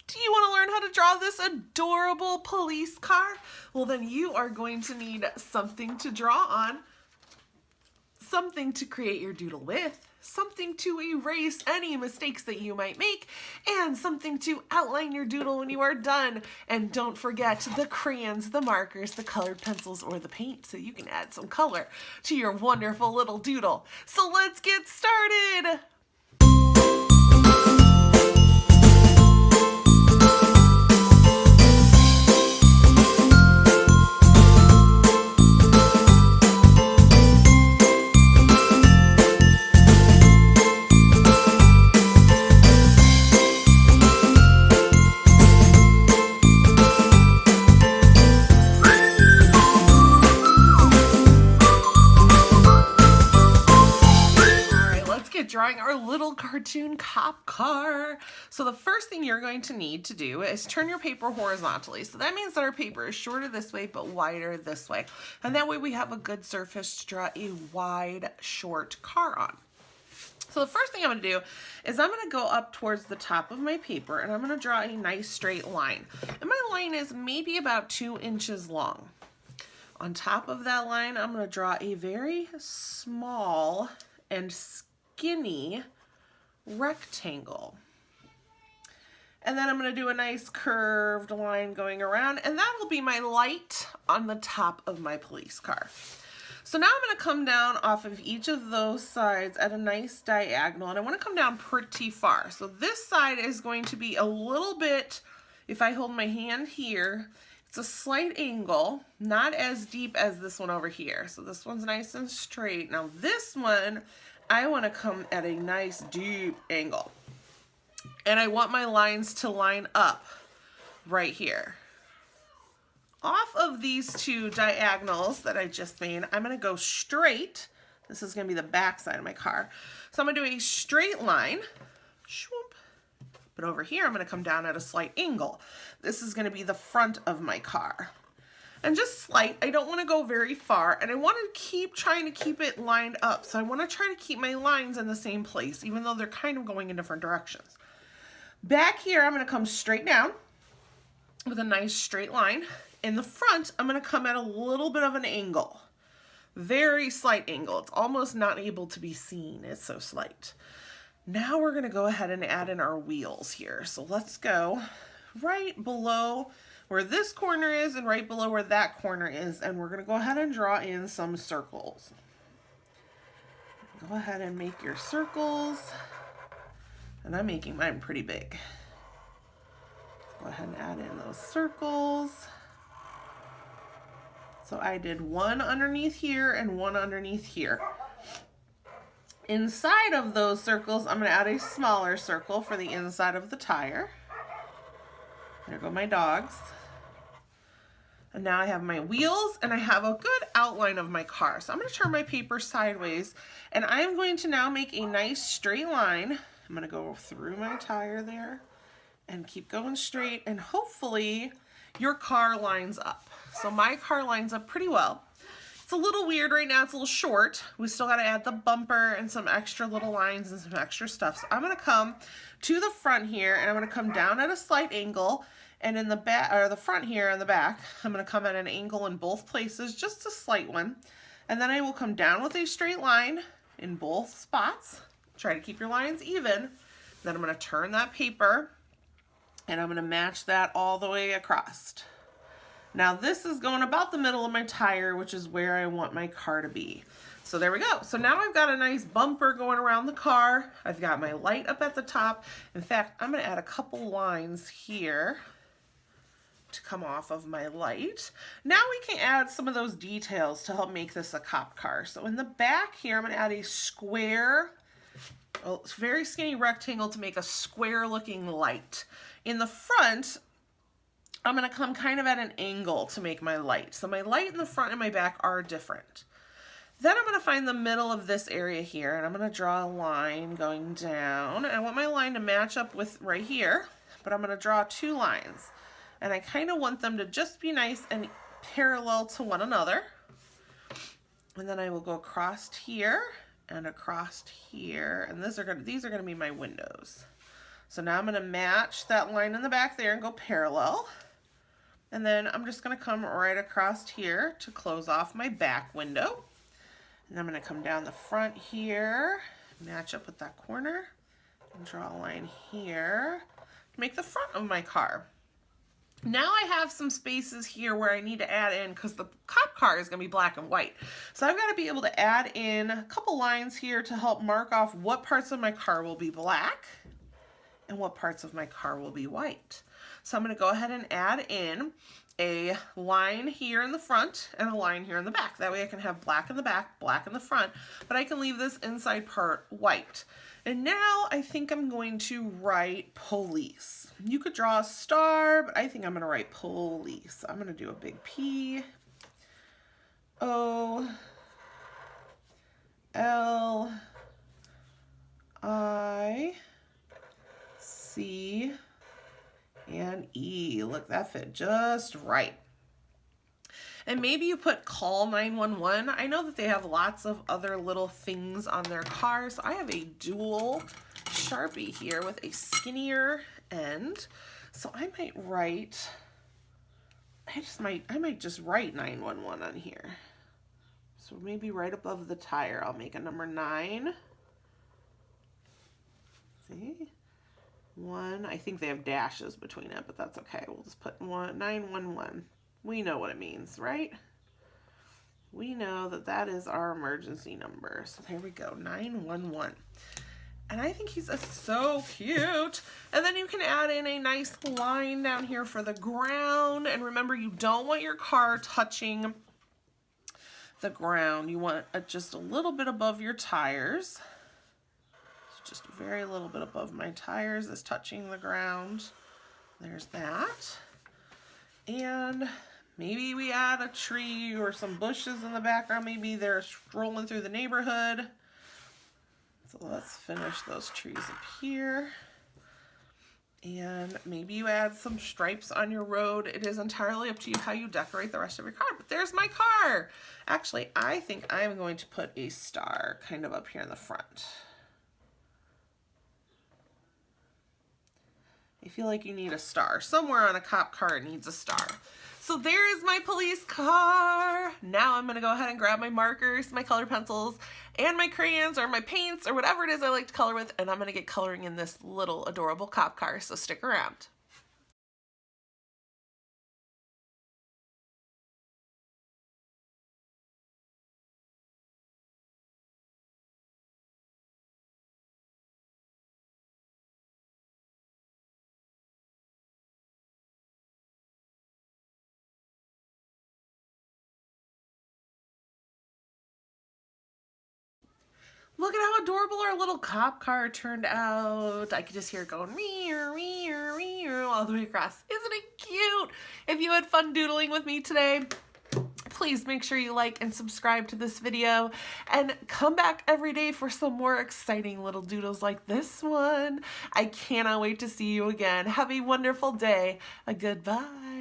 Do you want to learn how to draw this adorable police car? Well, then you are going to need something to draw on, something to create your doodle with, something to erase any mistakes that you might make, and something to outline your doodle when you are done. And don't forget the crayons, the markers, the colored pencils, or the paint so you can add some color to your wonderful little doodle. So let's get started. Drawing our little cartoon cop car. So the first thing you're going to need to do is turn your paper horizontally. So that means that our paper is shorter this way but wider this way. And that way we have a good surface to draw a wide, short car on. So the first thing I'm going to do is I'm going to go up towards the top of my paper and I'm going to draw a nice straight line. And my line is maybe about 2 inches long. On top of that line, I'm going to draw a very small and skinny rectangle. And then I'm going to do a nice curved line going around, and that will be my light on the top of my police car. So now I'm going to come down off of each of those sides at a nice diagonal, and I want to come down pretty far. So this side is going to be a little bit, if I hold my hand here, it's a slight angle, not as deep as this one over here. So this one's nice and straight. Now this one, I want to come at a nice deep angle. And I want my lines to line up right here. Off of these two diagonals that I just made, I'm going to go straight. This is going to be the back side of my car. So I'm going to do a straight line. But over here, I'm going to come down at a slight angle. This is going to be the front of my car. And just slight, I don't want to go very far, and I want to keep trying to keep it lined up. So I want to try to keep my lines in the same place, even though they're kind of going in different directions. Back here, I'm going to come straight down with a nice straight line. In the front, I'm going to come at a little bit of an angle. Very slight angle. It's almost not able to be seen. It's so slight. Now we're going to go ahead and add in our wheels here. So let's go right below where this corner is and right below where that corner is, and we're going to go ahead and draw in some circles. Go ahead and make your circles, and I'm making mine pretty big. Go ahead and add in those circles. So I did one underneath here and one underneath here. Inside of those circles, I'm going to add a smaller circle for the inside of the tire. There go my dogs. And now I have my wheels and I have a good outline of my car. So I'm going to turn my paper sideways and I'm going to now make a nice straight line. I'm going to go through my tire there and keep going straight, and hopefully your car lines up. So my car lines up pretty well. It's a little weird right now, it's a little short. We still got to add the bumper and some extra little lines and some extra stuff. So I'm going to come to the front here and I'm going to come down at a slight angle. And in the back, or the front here and the back, I'm going to come at an angle in both places, just a slight one. And then I will come down with a straight line in both spots. Try to keep your lines even. Then I'm going to turn that paper and I'm going to match that all the way across. Now this is going about the middle of my tire, which is where I want my car to be. So there we go. So now I've got a nice bumper going around the car. I've got my light up at the top. In fact, I'm going to add a couple lines here to come off of my light. Now we can add some of those details to help make this a cop car. So in the back here, I'm going to add a square, very skinny rectangle to make a square looking light. In the front, I'm going to come kind of at an angle to make my light. So my light in the front and my back are different. Then I'm going to find the middle of this area here and I'm going to draw a line going down. And I want my line to match up with right here, but I'm going to draw two lines. And I kind of want them to just be nice and parallel to one another. And then I will go across here and across here. And these are going to be my windows. So now I'm going to match that line in the back there and go parallel. And then I'm just going to come right across here to close off my back window. And I'm going to come down the front here, match up with that corner, and draw a line here to make the front of my car. Now I have some spaces here where I need to add in, because the cop car is going to be black and white. So I've got to be able to add in a couple lines here to help mark off what parts of my car will be black and what parts of my car will be white. So I'm going to go ahead and add in a line here in the front and a line here in the back. That way I can have black in the back, black in the front, but I can leave this inside part white. And now I think I'm going to write police. You could draw a star, but I think I'm going to write police. I'm going to do a big P, O, L, I, C, and E. Look, that fit just right. And maybe you put call 911. I know that they have lots of other little things on their cars. So I have a dual Sharpie here with a skinnier end. So I might write, I might just write 911 on here. So maybe right above the tire, I'll make a number 9. See? 1, I think they have dashes between it, but that's okay. We'll just put 911. We know what it means, right? We know that that is our emergency number. So there we go, 911. And I think he's so cute. And then you can add in a nice line down here for the ground. And remember, you don't want your car touching the ground. You want it just a little bit above your tires. Just a very little bit above my tires is touching the ground. There's that. And maybe we add a tree or some bushes in the background. Maybe they're strolling through the neighborhood. So let's finish those trees up here. And maybe you add some stripes on your road. It is entirely up to you how you decorate the rest of your car. But there's my car. Actually, I think I'm going to put a star kind of up here in the front. I feel like you need a star. Somewhere on a cop car it needs a star. So there is my police car. Now I'm gonna go ahead and grab my markers, my color pencils, and my crayons or my paints or whatever it is I like to color with, and I'm gonna get coloring in this little adorable cop car, so stick around. Look at how adorable our little cop car turned out. I could just hear it going rear, rear, rear all the way across. Isn't it cute? If you had fun doodling with me today, please make sure you like and subscribe to this video and come back every day for some more exciting little doodles like this one. I cannot wait to see you again. Have a wonderful day. Goodbye.